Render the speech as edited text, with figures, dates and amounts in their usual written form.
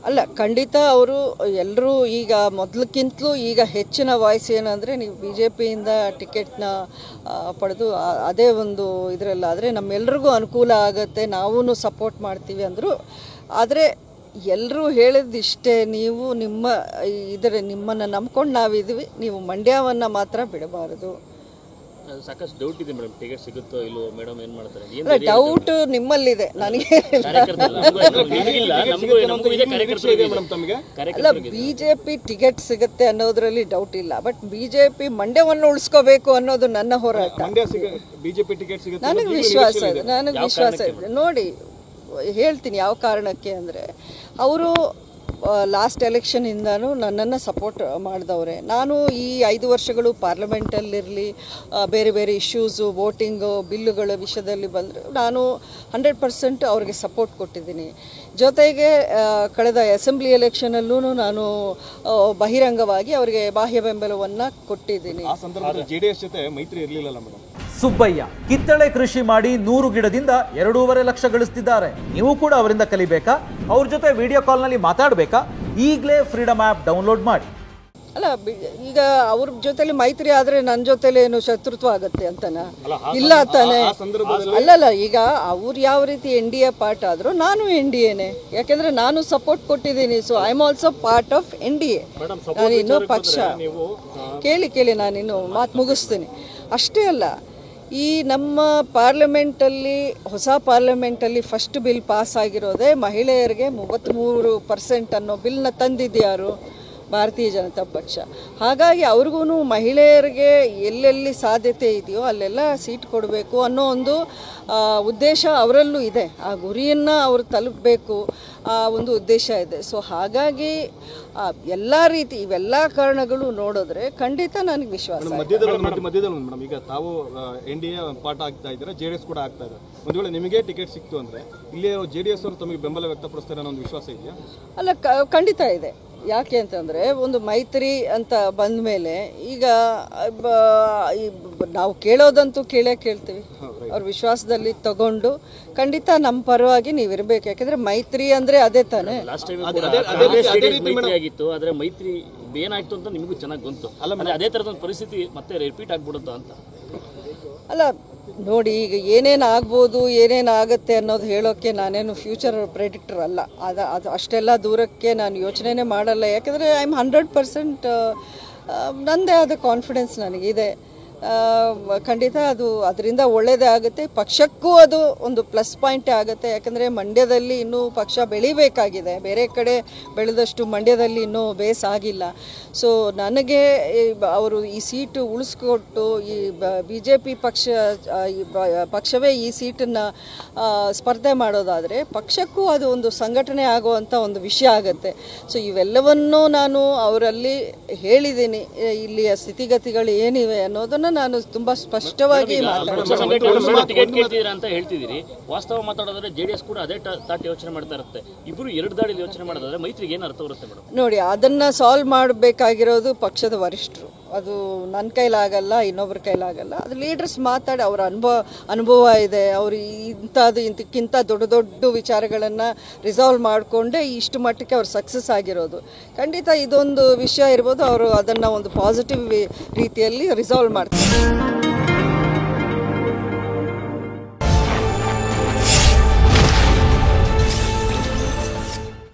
ಅಲ್ಲ, ಖಂಡಿತ ಅವರು ಎಲ್ಲರೂ ಈಗ ಮೊದಲಕ್ಕಿಂತಲೂ ಈಗ ಹೆಚ್ಚಿನ ವಾಯ್ಸ್ ಏನಂದರೆ ನೀವು ಬಿ ಜೆ ಪಿಯಿಂದ ಟಿಕೆಟ್ನ ಪಡೆದು ಅದೇ ಒಂದು ಇದರಲ್ಲ ಆದರೆ ನಮ್ಮೆಲ್ರಿಗೂ ಅನುಕೂಲ ಆಗುತ್ತೆ, ನಾವೂ ಸಪೋರ್ಟ್ ಮಾಡ್ತೀವಿ ಅಂದರು. ಆದರೆ ಎಲ್ಲರೂ ಹೇಳಿದಿಷ್ಟೇ, ನೀವು ನಿಮ್ಮನ್ನು ನಂಬ್ಕೊಂಡು ನಾವಿದ್ವಿ, ನೀವು ಮಂಡ್ಯವನ್ನು ಮಾತ್ರ ಬಿಡಬಾರದು. ಸಾಕಷ್ಟು ಡೌಟ್ ಇದೆ ಮೇಡಮ್, ಟಿಕೆಟ್ ಸಿಗುತ್ತೋ ಇಲ್ಲೋ ಮೇಡಮ್, ಏನು ಮಾಡ್ತಾರೆ? ಡೌಟ್ ನಿಮ್ಮಲ್ಲಿದೆ, ನನಗೆ ಅಲ್ಲ. ಬಿಜೆಪಿ ಟಿಕೆಟ್ ಸಿಗುತ್ತೆ ಅನ್ನೋದ್ರಲ್ಲಿ ಡೌಟ್ ಇಲ್ಲ, ಬಟ್ ಬಿಜೆಪಿ ಮಂಡ್ಯವನ್ನು ಉಳಿಸ್ಕೋಬೇಕು ಅನ್ನೋದು ನನ್ನ ಹೋರಾಟ. ನನಗೆ ವಿಶ್ವಾಸ ಇದೆ. ನೋಡಿ ಹೇಳ್ತೀನಿ ಯಾವ ಕಾರಣಕ್ಕೆ ಅಂದರೆ, ಅವರು ಲಾಸ್ಟ್ ಎಲೆಕ್ಷನಿಂದನೂ ನನ್ನನ್ನು ಸಪೋರ್ಟ್ ಮಾಡಿದವ್ರೆ. ನಾನು ಈ 5 ವರ್ಷಗಳು ಪಾರ್ಲಿಮೆಂಟಲ್ಲಿರಲಿ, ಬೇರೆ ಬೇರೆ ಇಶ್ಯೂಸು, ವೋಟಿಂಗು, ಬಿಲ್ಲುಗಳ ವಿಷಯದಲ್ಲಿ ಬಂದರೆ ನಾನು 100% ಅವ್ರಿಗೆ ಸಪೋರ್ಟ್ ಕೊಟ್ಟಿದ್ದೀನಿ. ಜೊತೆಗೆ ಕಳೆದ ಅಸೆಂಬ್ಲಿ ಎಲೆಕ್ಷನಲ್ಲೂ ನಾನು ಬಹಿರಂಗವಾಗಿ ಅವರಿಗೆ ಬಾಹ್ಯ ಬೆಂಬಲವನ್ನು ಕೊಟ್ಟಿದ್ದೀನಿ. JDS ಜೊತೆ ಮೈತ್ರಿ ಇರಲಿಲ್ಲ ಮೇಡಮ್. ಸುಬ್ಬಯ್ಯ ಕಿತ್ತಳೆ ಕೃಷಿ ಮಾಡಿ 100 ಗಿಡದಿಂದ 2.5 ಲಕ್ಷ ಗಳಿಸ್ತಿದ್ದಾರೆ. ನೀವು ಕೂಡ ಅವರಿಂದ ಕಲಿಬೇಕಾ? ಅವ್ರ ಜೊತೆ ವಿಡಿಯೋ ಕಾಲ್ನಲ್ಲಿ ಮಾತಾಡಬೇಕಾ? ಈಗಲೇ ಫ್ರೀಡಮ್ ಆ್ಯಪ್ ಡೌನ್ಲೋಡ್ ಮಾಡಿ. ಅಲ್ಲ, ಈಗ ಅವ್ರ ಜೊತೆಲಿ ಮೈತ್ರಿ ಆದರೆ ನನ್ನ ಜೊತೆಲಿ ಏನು ಶತ್ರುತ್ವ ಆಗುತ್ತೆ ಅಂತನಾ? ಇಲ್ಲ ತಾನೆ. ಅಲ್ಲಲ್ಲ, ಈಗ ಅವ್ರು ಯಾವ ರೀತಿ NDA ಪಾರ್ಟ್ ಆದರೂ ನಾನು NDAನೇ, ಯಾಕೆಂದರೆ ನಾನು ಸಪೋರ್ಟ್ ಕೊಟ್ಟಿದ್ದೀನಿ. So I am also part of NDA. ನಾನು ಇನ್ನೂ ಪಕ್ಷ ಕೇಳಿ ನಾನಿನ್ನು ಮಾತು ಮುಗಿಸ್ತೀನಿ. ಅಷ್ಟೇ ಅಲ್ಲ, ಈ ನಮ್ಮ ಪಾರ್ಲಿಮೆಂಟಲ್ಲಿ, ಹೊಸ ಪಾರ್ಲಿಮೆಂಟಲ್ಲಿ ಫಸ್ಟ್ ಬಿಲ್ ಪಾಸ್ ಆಗಿರೋದೇ ಮಹಿಳೆಯರಿಗೆ 33% ಅನ್ನೋ ಬಿಲ್ನ ತಂದಿದ್ಯಾರು? ಭಾರತೀಯ ಜನತಾ ಪಕ್ಷ. ಹಾಗಾಗಿ ಅವ್ರಿಗೂ ಮಹಿಳೆಯರಿಗೆ ಎಲ್ಲೆಲ್ಲಿ ಸಾಧ್ಯತೆ ಇದೆಯೋ ಅಲ್ಲೆಲ್ಲ ಸೀಟ್ ಕೊಡಬೇಕು ಅನ್ನೋ ಒಂದು ಉದ್ದೇಶ ಅವರಲ್ಲೂ ಇದೆ. ಆ ಗುರಿಯನ್ನು ಅವರು ತಲುಪಬೇಕು, ಆ ಒಂದು ಉದ್ದೇಶ ಇದೆ. ಸೊ ಹಾಗಾಗಿ ಎಲ್ಲ ರೀತಿ ಇವೆಲ್ಲ ಕಾರಣಗಳು ನೋಡಿದ್ರೆ ಖಂಡಿತ ನನಗೆ ವಿಶ್ವಾಸ. ಮಧ್ಯದಲ್ಲಿ ಮೇಡಮ್, ಈಗ ತಾವು NDA ಪಾಠ ಆಗ್ತಾ ಇದ್ದಾರೆ, JDS ಕೂಡ ಆಗ್ತಾ ಇದ್ದಾರೆ. ಒಂದು ವೇಳೆ ನಿಮಗೆ ಟಿಕೆಟ್ ಸಿಕ್ತು ಅಂದರೆ ಇಲ್ಲಿ JDS ಅವರು ತಮಗೆ ಬೆಂಬಲ ವ್ಯಕ್ತಪಡಿಸ್ತಾರೆ ಅನ್ನೋ ಒಂದು ವಿಶ್ವಾಸ ಇದೆಯಾ? ಅಲ್ಲ, ಖಂಡಿತ ಇದೆ. ಯಾಕೆ ಅಂತಂದರೆ, ಒಂದು ಮೈತ್ರಿ ಅಂತ ಬಂದ ಮೇಲೆ ಈಗ ನಾವು ಕೇಳೋದಂತೂ ಕೇಳ್ತೀವಿ. ಅವ್ರ ವಿಶ್ವಾಸದಲ್ಲಿ ತಗೊಂಡು ಖಂಡಿತ ನಮ್ಮ ಪರವಾಗಿ ನೀವು ಇರಬೇಕು. ಯಾಕೆಂದರೆ ಮೈತ್ರಿ ಅಂದರೆ ಅದೇ ತಾನೇ. ಆಗಿತ್ತು, ಆದರೆ ಮೈತ್ರಿ ಏನಾಯ್ತು ಅಂತ ನಿಮಗೂ ಚೆನ್ನಾಗಿ ಗೊತ್ತು. ಅದೇ ಥರದ ಒಂದು ಪರಿಸ್ಥಿತಿ ಮತ್ತೆ ರಿಪೀಟ್ ಆಗ್ಬಿಡುತ್ತೋ ಅಂತ. ಅಲ್ಲ ನೋಡಿ, ಈಗ ಏನೇನು ಆಗ್ಬೋದು, ಏನೇನು ಆಗುತ್ತೆ ಅನ್ನೋದು ಹೇಳೋಕ್ಕೆ ನಾನೇನು ಫ್ಯೂಚರ್ ಪ್ರೆಡಿಕ್ಟರ್ ಅಲ್ಲ. ಅದು ಅಷ್ಟೆಲ್ಲ ದೂರಕ್ಕೆ ನಾನು ಯೋಚನೆನೇ ಮಾಡಲ್ಲ. ಯಾಕೆಂದರೆ ಐ ಆಮ್ 100% ನನ್ನದೇ ಆದ ಕಾನ್ಫಿಡೆನ್ಸ್ ನನಗಿದೆ. ಖಂಡಿತ ಅದರಿಂದ ಒಳ್ಳೆಯದೇ ಆಗುತ್ತೆ. ಪಕ್ಷಕ್ಕೂ ಅದು ಒಂದು ಪ್ಲಸ್ ಪಾಯಿಂಟೇ ಆಗುತ್ತೆ. ಯಾಕಂದರೆ ಮಂಡ್ಯದಲ್ಲಿ ಇನ್ನೂ ಪಕ್ಷ ಬೆಳಿಬೇಕಾಗಿದೆ. ಬೇರೆ ಕಡೆ ಬೆಳೆದಷ್ಟು ಮಂಡ್ಯದಲ್ಲಿ ಇನ್ನೂ ಬೇಸ್ ಆಗಿಲ್ಲ. ಸೊ ನನಗೆ ಅವರು ಈ ಸೀಟು ಉಳಿಸ್ಕೊಟ್ಟು ಈ BJP ಪಕ್ಷವೇ ಈ ಸೀಟನ್ನು ಸ್ಪರ್ಧೆ ಮಾಡೋದಾದರೆ ಪಕ್ಷಕ್ಕೂ ಅದು ಒಂದು ಸಂಘಟನೆ ಆಗುವಂಥ ಒಂದು ವಿಷಯ ಆಗುತ್ತೆ. ಸೊ ಇವೆಲ್ಲವನ್ನೂ ನಾನು ಅವರಲ್ಲಿ ಹೇಳಿದ್ದೀನಿ. ಇಲ್ಲಿಯ ಸ್ಥಿತಿಗತಿಗಳು ಏನಿವೆ ಅನ್ನೋದನ್ನು ನಾನು ತುಂಬಾ ಸ್ಪಷ್ಟವಾಗಿ ಅಂತ ಹೇಳ್ತಿದ್ದೀರಿ. ವಾಸ್ತವ ಮಾತಾಡೋದ್ರೆ JDS ಕೂಡ ಅದೇ ತಾಟ್ ಯೋಚನೆ ಮಾಡ್ತಾ ಇರುತ್ತೆ. ಇಬ್ಬರು ಎರಡು ದಾಡಿಲಿ ಯೋಚನೆ ಮಾಡೋದಾದ್ರೆ ಮೈತ್ರಿಗೆ ಏನು ಅರ್ಥ ಬರುತ್ತೆ ಮೇಡಮ್? ನೋಡಿ, ಅದನ್ನ ಸಾಲ್ವ್ ಮಾಡಬೇಕಾಗಿರೋದು ಪಕ್ಷದ ವರಿಷ್ಠರು. ಅದು ನನ್ನ ಕೈಲಾಗಲ್ಲ, ಇನ್ನೊಬ್ಬರ ಕೈಲಾಗಲ್ಲ. ಅದು ಲೀಡರ್ಸ್ ಮಾತಾಡಿ, ಅವರ ಅನುಭವ ಇದೆ. ಅವರು ಇಂಥಕ್ಕಿಂತ ದೊಡ್ಡ ವಿಚಾರಗಳನ್ನು ರಿಸಾಲ್ವ್ ಮಾಡಿಕೊಂಡೇ ಇಷ್ಟು ಮಟ್ಟಕ್ಕೆ ಅವ್ರು ಸಕ್ಸಸ್ ಆಗಿರೋದು. ಖಂಡಿತ ಇದೊಂದು ವಿಷಯ ಇರ್ಬೋದು, ಅವರು ಅದನ್ನು ಒಂದು ಪಾಸಿಟಿವ್ ರೀತಿಯಲ್ಲಿ ರಿಸಾಲ್ವ್ ಮಾಡ್ತಾರೆ.